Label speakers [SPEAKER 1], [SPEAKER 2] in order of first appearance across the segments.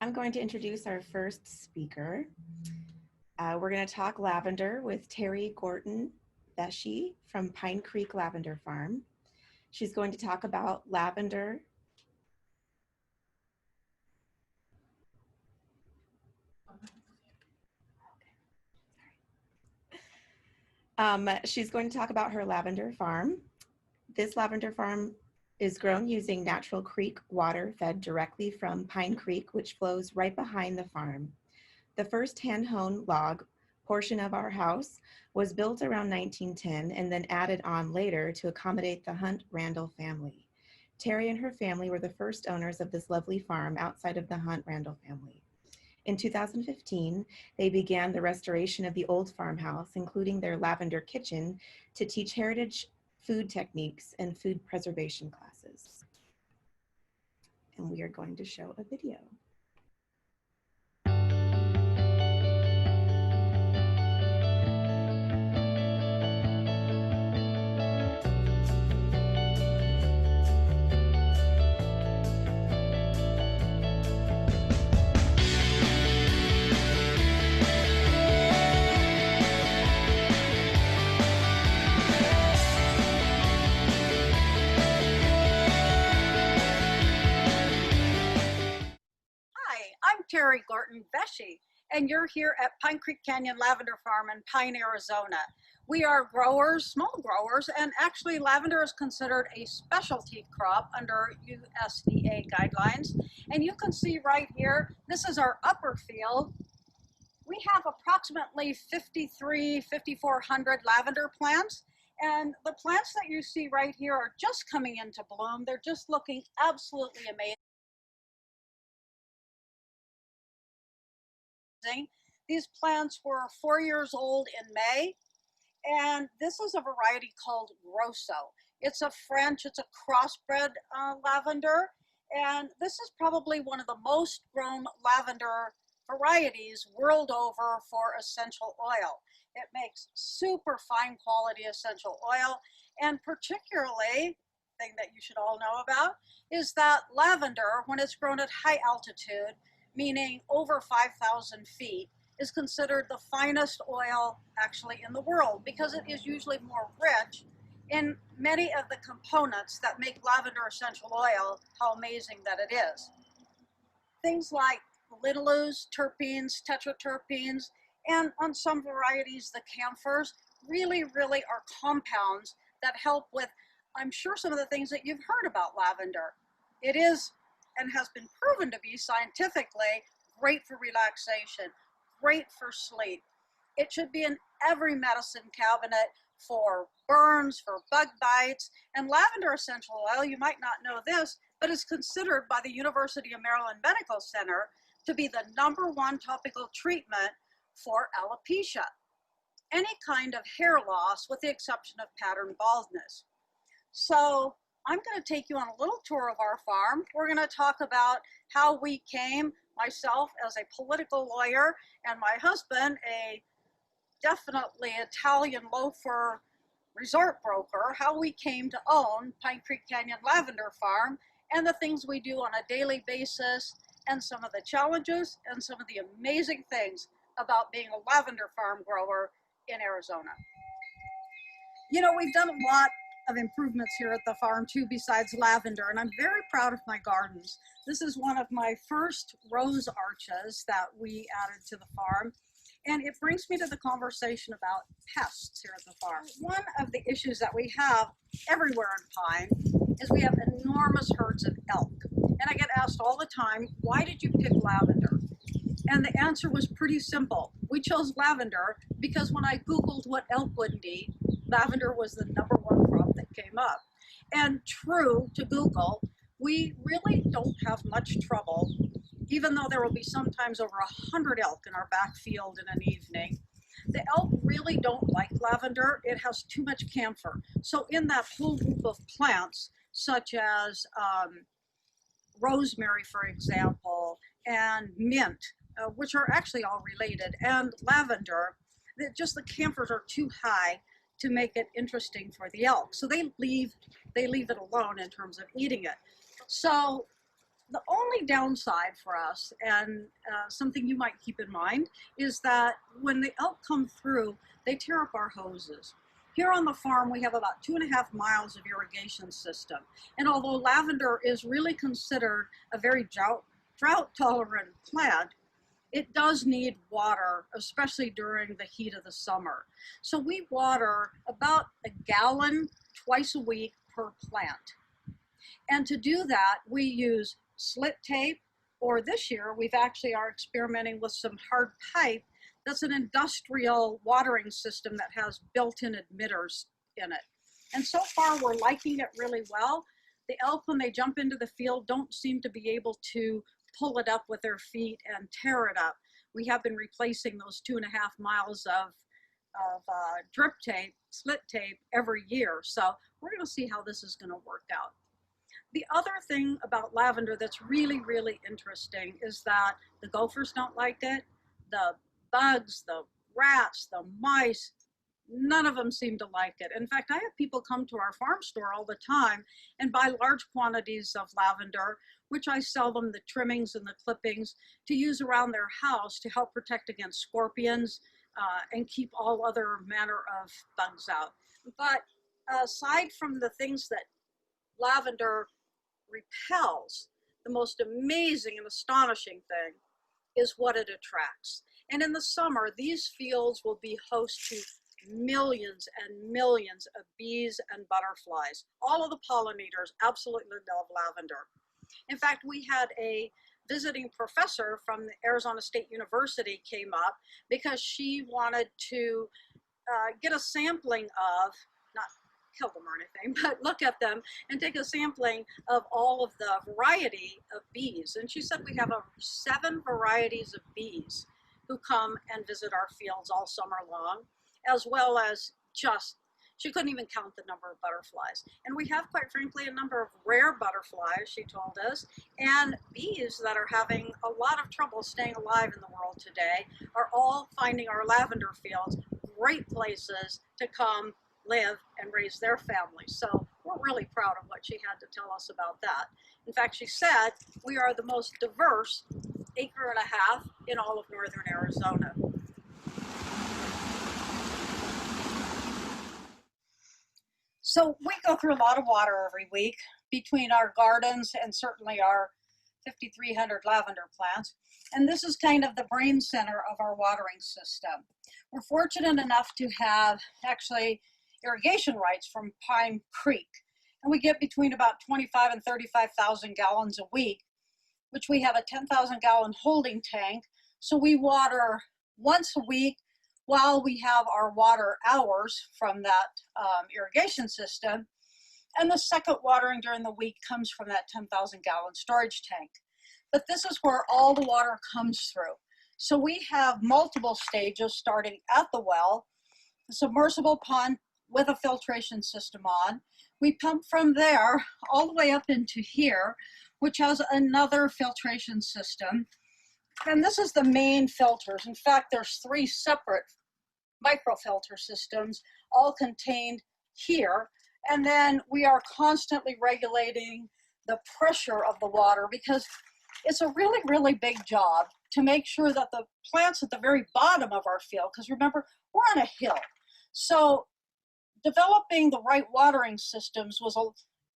[SPEAKER 1] I'm going to introduce our first speaker. We're going to talk lavender with Terry Gorton Vesci from Pine Creek Lavendar Farm. She's going to talk about lavender. She's going to talk about her lavender farm. This lavender farm is grown using natural creek water fed directly from Pine Creek, which flows right behind the farm. The first hand-hewn log portion of our house was built around 1910 and then added on later to accommodate the Hunt-Randall family. Terry and her family were the first owners of this lovely farm outside of the Hunt-Randall family. In 2015, they began the restoration of the old farmhouse, including their lavender kitchen, to teach heritage food techniques and food preservation classes. And we are going to show a video.
[SPEAKER 2] Terry Gorton Vesci, and you're here at Pine Creek Lavendar Farm in Pine, Arizona. We are growers, small growers, and actually lavender is considered a specialty crop under USDA guidelines. And you can see right here, this is our upper field. We have approximately 5,400 lavender plants. And the plants that you see right here are just coming into bloom. They're just looking absolutely amazing. These plants were 4 years old in May, and this is a variety called Rosso. It's a crossbred lavender, and this is probably one of the most grown lavender varieties world over for essential oil. It makes super fine quality essential oil, and particularly, thing that you should all know about, is that lavender, when it's grown at high altitude, meaning over 5,000 feet, is considered the finest oil actually in the world because it is usually more rich in many of the components that make lavender essential oil how amazing that it is. Things like linoleuls, terpenes, tetraterpenes, and on some varieties, the camphors, really are compounds that help with, I'm sure, some of the things that you've heard about lavender. It is and has been proven to be scientifically great for relaxation, great for sleep. It should be in every medicine cabinet for burns, for bug bites, and lavender essential oil, you might not know this, but is considered by the University of Maryland Medical Center to be the #1 topical treatment for alopecia, any kind of hair loss with the exception of pattern baldness. So I'm going to take you on a little tour of our farm. We're going to talk about how we came, myself as a political lawyer and my husband, a definitely Italian loafer resort broker, how we came to own Pine Creek Lavendar Farm and the things we do on a daily basis and some of the challenges and some of the amazing things about being a lavender farm grower in Arizona. You know, we've done a lot of improvements here at the farm too besides lavender, and I'm very proud of my gardens. This is one of my first rose arches that we added to the farm, and it brings me to the conversation about pests here at the farm. One of the issues that we have everywhere in Pine is we have enormous herds of elk, and I get asked all the time, why did you pick lavender? And the answer was pretty simple. We chose lavender because when I Googled what elk would need, lavender was the #1 crop that came up. And true to Google, we really don't have much trouble, even though there will be sometimes over 100 elk in our back field in an evening. The elk really don't like lavender. It has too much camphor. So in that whole group of plants, such as rosemary, for example, and mint, which are actually all related, and lavender, just the camphors are too high to make it interesting for the elk. So they leave it alone in terms of eating it. So The only downside for us, and something you might keep in mind, is that when the elk come through, they tear up our hoses. Here on the farm, we have about 2.5 miles of irrigation system. And although lavender is really considered a very drought-tolerant plant, it does need water, especially during the heat of the summer. So we water about a gallon twice a week per plant. And to do that, we use slit tape, or this year we've actually are experimenting with some hard pipe. That's an industrial watering system that has built-in emitters in it. And so far we're liking it really well. The elk, when they jump into the field, don't seem to be able to pull it up with their feet and tear it up. We have been replacing those 2.5 miles of drip tape, slit tape every year. So we're going to see how this is going to work out. The other thing about lavender that's really, really interesting is that the gophers don't like it. The bugs, the rats, the mice, none of them seem to like it. In fact, I have people come to our farm store all the time and buy large quantities of lavender, which I sell them the trimmings and the clippings to use around their house to help protect against scorpions and keep all other manner of bugs out. But aside from the things that lavender repels, the most amazing and astonishing thing is what it attracts. And in the summer, these fields will be host to millions and millions of bees and butterflies. All of the pollinators absolutely love lavender. In fact, we had a visiting professor from the Arizona State University came up because she wanted to get a sampling of, not kill them or anything, but look at them and take a sampling of all of the variety of bees. And she said we have 7 varieties of bees who come and visit our fields all summer long, as well as she couldn't even count the number of butterflies. And we have, quite frankly, a number of rare butterflies, she told us, and bees that are having a lot of trouble staying alive in the world today are all finding our lavender fields great places to come live and raise their families. So we're really proud of what she had to tell us about that. In fact, she said we are the most diverse 1.5 acres in all of northern Arizona. So we go through a lot of water every week between our gardens and certainly our 5,300 lavender plants. And this is kind of the brain center of our watering system. We're fortunate enough to have actually irrigation rights from Pine Creek. And we get between about 25 and 35,000 gallons a week, which we have a 10,000 gallon holding tank. So we water once a week while we have our water hours from that irrigation system. And the second watering during the week comes from that 10,000 gallon storage tank. But this is where all the water comes through. So we have multiple stages starting at the well, a submersible pond with a filtration system on. We pump from there all the way up into here, which has another filtration system. And this is the main filters. In fact, there's 3 separate microfilter systems all contained here. And then we are constantly regulating the pressure of the water because it's a really, really big job to make sure that the plants at the very bottom of our field, because remember, we're on a hill. So developing the right watering systems was a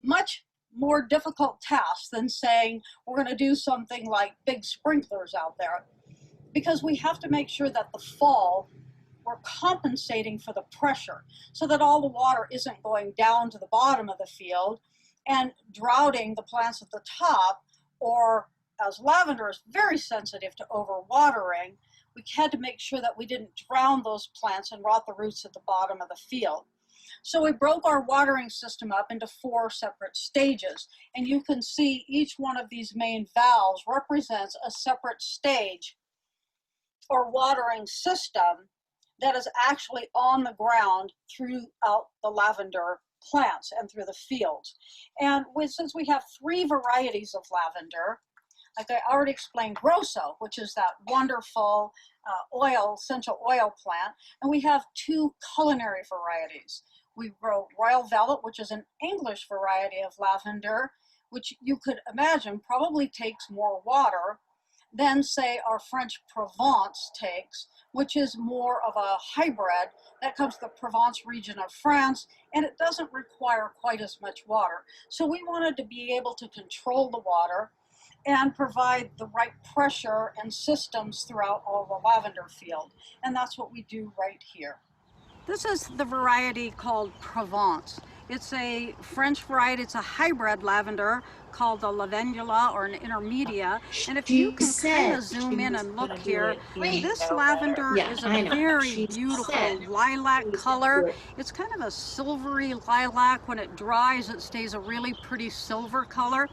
[SPEAKER 2] much more difficult task than saying we're going to do something like big sprinklers out there, because we have to make sure that the fall we're compensating for the pressure so that all the water isn't going down to the bottom of the field and droughting the plants at the top, or as lavender is very sensitive to overwatering, we had to make sure that we didn't drown those plants and rot the roots at the bottom of the field. So we broke our watering system up into 4 separate stages, and you can see each one of these main valves represents a separate stage or watering system that is actually on the ground throughout the lavender plants and through the fields. And since we have 3 varieties of lavender, like I already explained, Grosso, which is that wonderful essential oil plant, and we have 2 culinary varieties. We grow Royal Velvet, which is an English variety of lavender, which you could imagine probably takes more water than, say, our French Provence takes, which is more of a hybrid that comes from the Provence region of France, and it doesn't require quite as much water. So we wanted to be able to control the water and provide the right pressure and systems throughout all the lavender field. And that's what we do right here. This is the variety called Provence. It's a French variety. It's a hybrid lavender called the Lavendula or an intermedia. And if you can kind of zoom in and look here, this lavender is a very beautiful lilac color. It's kind of a silvery lilac. When it dries, it stays a really pretty silver color,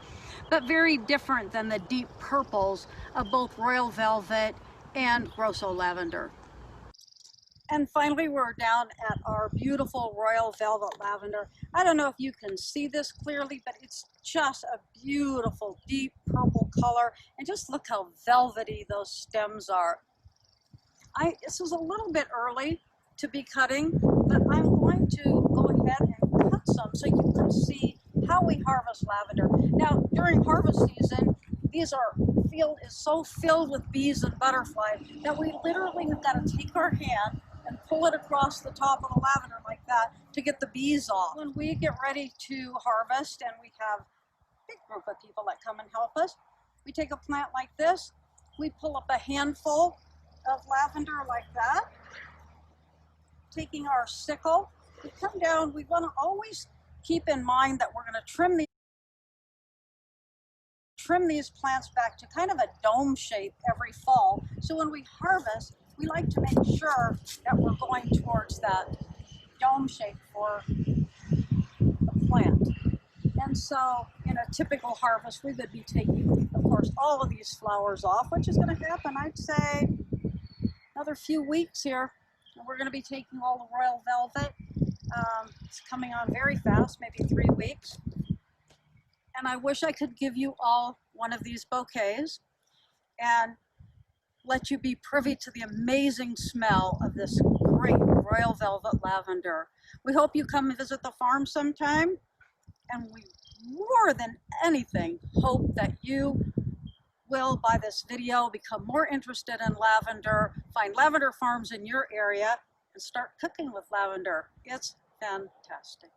[SPEAKER 2] but very different than the deep purples of both Royal Velvet and Grosso lavender. And finally, we're down at our beautiful Royal Velvet lavender. I don't know if you can see this clearly, but it's just a beautiful deep purple color. And just look how velvety those stems are. This is a little bit early to be cutting, but I'm going to go ahead and cut some so you can see how we harvest lavender. Now, during harvest season, field is so filled with bees and butterflies that we literally have got to take our hand and pull it across the top of the lavender like that to get the bees off. When we get ready to harvest, and we have a big group of people that come and help us, we take a plant like this, we pull up a handful of lavender like that, taking our sickle, we come down. We want to always keep in mind that we're going to trim these plants back to kind of a dome shape every fall. So when we harvest, we like to make sure that we're going towards that dome shape for the plant. And so in a typical harvest, we would be taking, of course, all of these flowers off, which is going to happen, I'd say, another few weeks here. And we're going to be taking all the Royal Velvet. It's coming on very fast, maybe 3 weeks. And I wish I could give you all one of these bouquets and let you be privy to the amazing smell of this great Royal Velvet lavender. We hope you come and visit the farm sometime, and we more than anything hope that you will, by this video, become more interested in lavender, find lavender farms in your area, and start cooking with lavender. It's fantastic.